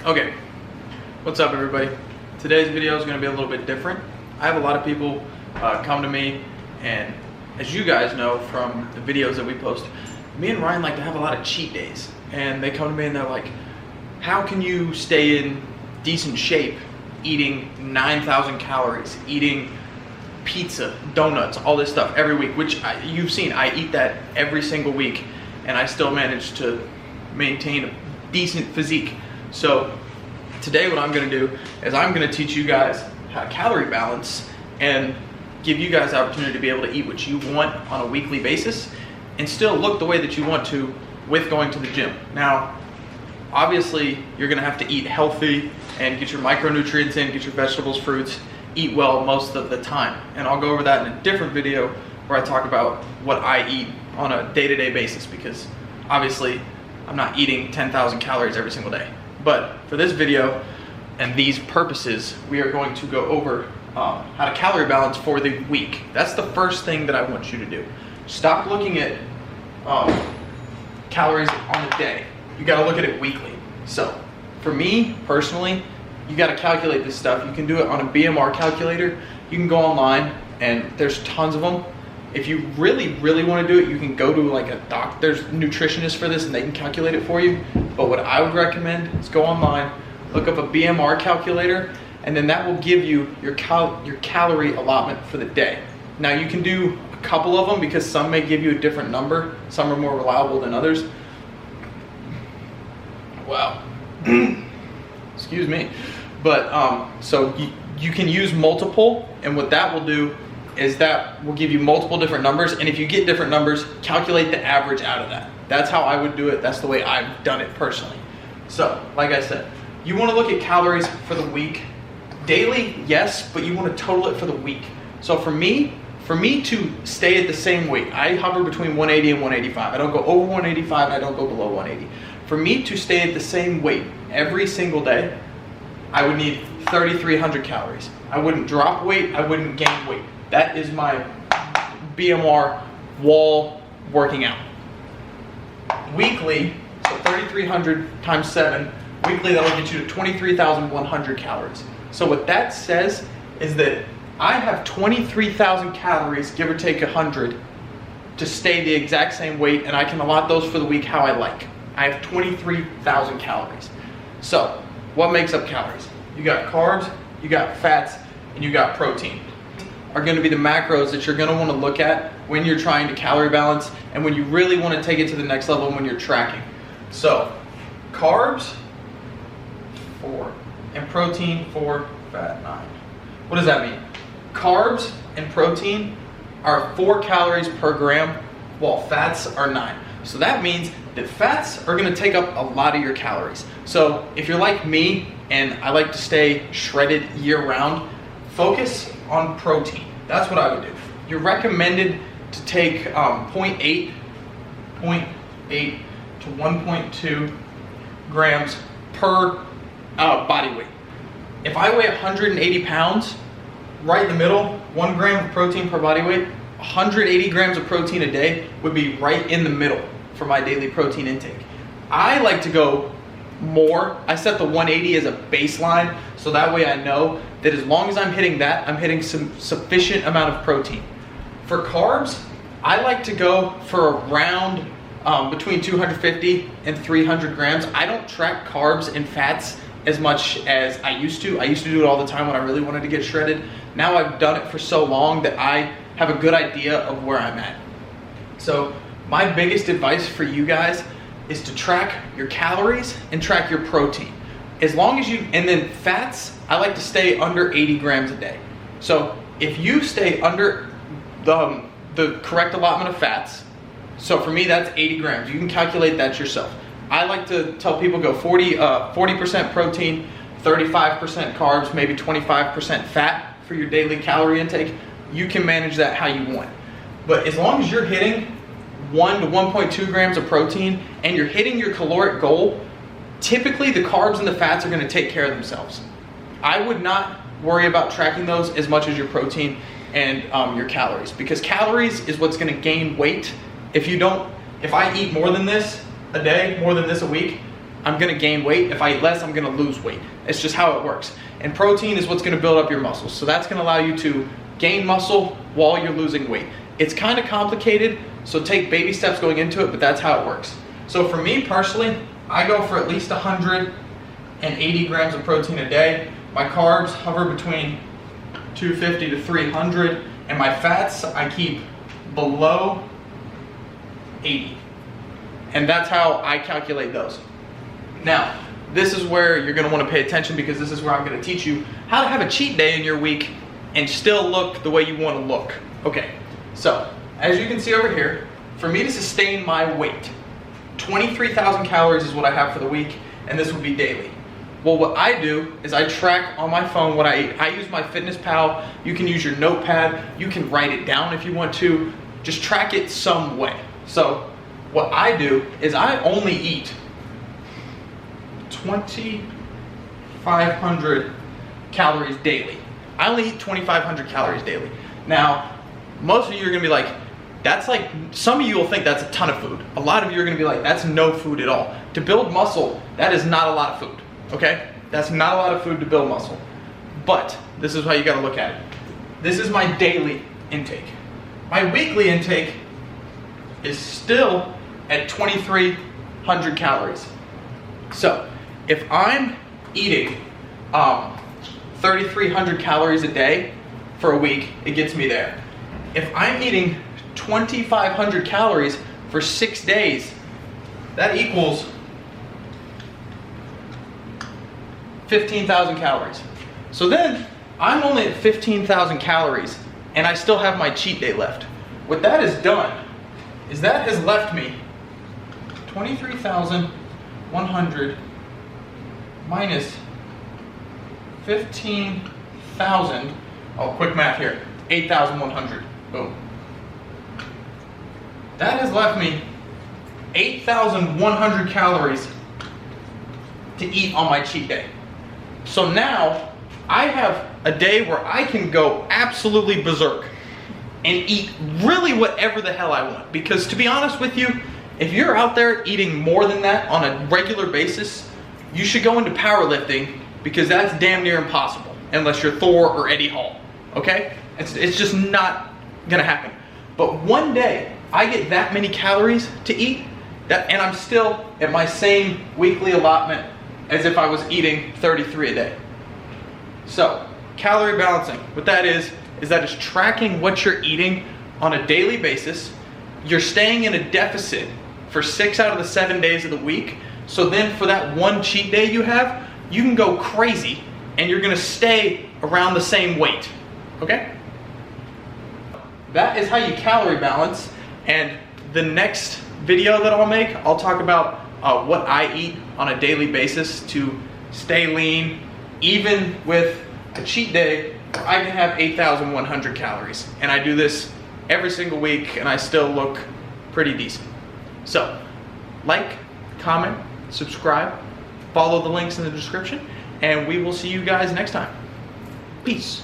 Okay, what's up everybody? Today's video is going to be a little bit different. I have a lot of people come to me, and as you guys know from the videos that we post, me and Ryan like to have a lot of cheat days. And they come to me and they're like, how can you stay in decent shape eating 9,000 calories, eating pizza, donuts, all this stuff every week, which you've seen, I eat that every single week and I still manage to maintain a decent physique. So today what I'm gonna do is I'm gonna teach you guys how to calorie balance and give you guys the opportunity to be able to eat what you want on a weekly basis and still look the way that you want to with going to the gym. Now, obviously you're gonna have to eat healthy and get your micronutrients in, get your vegetables, fruits, eat well most of the time. And I'll go over that in a different video where I talk about what I eat on a day-to-day basis, because obviously I'm not eating 10,000 calories every single day. But for this video and these purposes, we are going to go over how to calorie balance for the week. That's the first thing that I want you to do. Stop looking at calories on the day. You gotta look at it weekly. So for me personally, you gotta calculate this stuff. You can do it on a BMR calculator. You can go online and there's tons of them. If you really wanna do it, you can go to like a there's nutritionists for this and they can calculate it for you. But what I would recommend is go online, look up a BMR calculator, and then that will give you your calorie allotment for the day. Now you can do a couple of them because some may give you a different number. Some are more reliable than others. Wow. Excuse me. But so you can use multiple, and what that will do is that will give you multiple different numbers, and if you get different numbers, calculate the average out of that. That's how I would do it. That's the way I've done it personally. So, like I said, you want to look at calories for the week. Daily, yes, but you want to total it for the week. So for me to stay at the same weight, I hover between 180 and 185. I don't go over 185 and I don't go below 180. For me to stay at the same weight every single day, I would need 3,300 calories. I wouldn't drop weight, I wouldn't gain weight. That is my BMR wall working out. Weekly, so 3,300 times 7, weekly that'll get you to 23,100 calories. So what that says is that I have 23,000 calories, give or take 100, to stay the exact same weight, and I can allot those for the week how I like. I have 23,000 calories. So what makes up calories? You got carbs, you got fats, and you got protein. Are going to be the macros that you're going to want to look at when you're trying to calorie balance and when you really want to take it to the next level when you're tracking. So carbs, 4, and protein, 4, fat, 9. What does that mean? Carbs and protein are 4 calories per gram, while fats are 9. So that means that fats are going to take up a lot of your calories. So if you're like me and I like to stay shredded year round, focus on protein. That's what I would do. You're recommended to take 0.8 to 1.2 grams per body weight. If I weigh 180 pounds, right in the middle, 1 gram of protein per body weight, 180 grams of protein a day would be right in the middle for my daily protein intake. I like to go more. I set the 180 as a baseline, so that way I know that as long as I'm hitting that, I'm hitting some sufficient amount of protein. For carbs, I like to go for around between 250 and 300 grams. I don't track carbs and fats as much as I used to. I used to do it all the time when I really wanted to get shredded. Now I've done it for so long that I have a good idea of where I'm at. So my biggest advice for you guys is to track your calories and track your protein. As long as you, and then fats, I like to stay under 80 grams a day. So if you stay under the correct allotment of fats, so for me that's 80 grams, you can calculate that yourself. I like to tell people go 40% protein, 35% carbs, maybe 25% fat for your daily calorie intake. You can manage that how you want. But as long as you're hitting 1 to 1.2 grams of protein and you're hitting your caloric goal, typically the carbs and the fats are going to take care of themselves. I would not worry about tracking those as much as your protein and your calories, because calories is what's going to gain weight. If I eat more than this a day, more than this a week, I'm gonna gain weight. If I eat less, I'm gonna lose weight. It's just how it works. And protein is what's gonna build up your muscles. So that's gonna allow you to gain muscle while you're losing weight. It's kind of complicated, so take baby steps going into it, but that's how it works. So for me personally, I go for at least 180 grams of protein a day. My carbs hover between 250 to 300, and my fats I keep below 80. And that's how I calculate those. Now, this is where you're gonna wanna pay attention, because this is where I'm gonna teach you how to have a cheat day in your week and still look the way you wanna look. Okay, so as you can see over here, for me to sustain my weight, 23,000 calories is what I have for the week, and this would be daily. Well, what I do is I track on my phone what I eat. I use my FitnessPal. You can use your notepad. You can write it down if you want to. Just track it some way. So what I do is I only eat 2,500 calories daily. I only eat 2,500 calories daily. Now, most of you are gonna be like, that's like, some of you will think that's a ton of food. A lot of you are gonna be like, that's no food at all. To build muscle, that is not a lot of food, okay? That's not a lot of food to build muscle. But this is how you gotta look at it. This is my daily intake. My weekly intake is still at 2,300 calories. So if I'm eating 3,300 calories a day for a week, it gets me there. If I'm eating 2,500 calories for 6 days, that equals 15,000 calories. So then I'm only at 15,000 calories and I still have my cheat day left. What that has done is that has left me 23,100 minus 15,000, oh, quick math here, 8,100, boom. That has left me 8,100 calories to eat on my cheat day. So now I have a day where I can go absolutely berserk and eat really whatever the hell I want. Because to be honest with you, if you're out there eating more than that on a regular basis, you should go into powerlifting, because that's damn near impossible unless you're Thor or Eddie Hall, okay? It's just not gonna happen. But one day, I get that many calories to eat, and I'm still at my same weekly allotment as if I was eating 33 a day. So, calorie balancing, what that is that it's tracking what you're eating on a daily basis. You're staying in a deficit for 6 out of the 7 days of the week. So then for that one cheat day you have, you can go crazy and you're gonna stay around the same weight, okay? That is how you calorie balance. And the next video that I'll make, I'll talk about what I eat on a daily basis to stay lean, even with a cheat day. I can have 8,100 calories, and I do this every single week, and I still look pretty decent. So, like, comment, subscribe, follow the links in the description, and we will see you guys next time. Peace.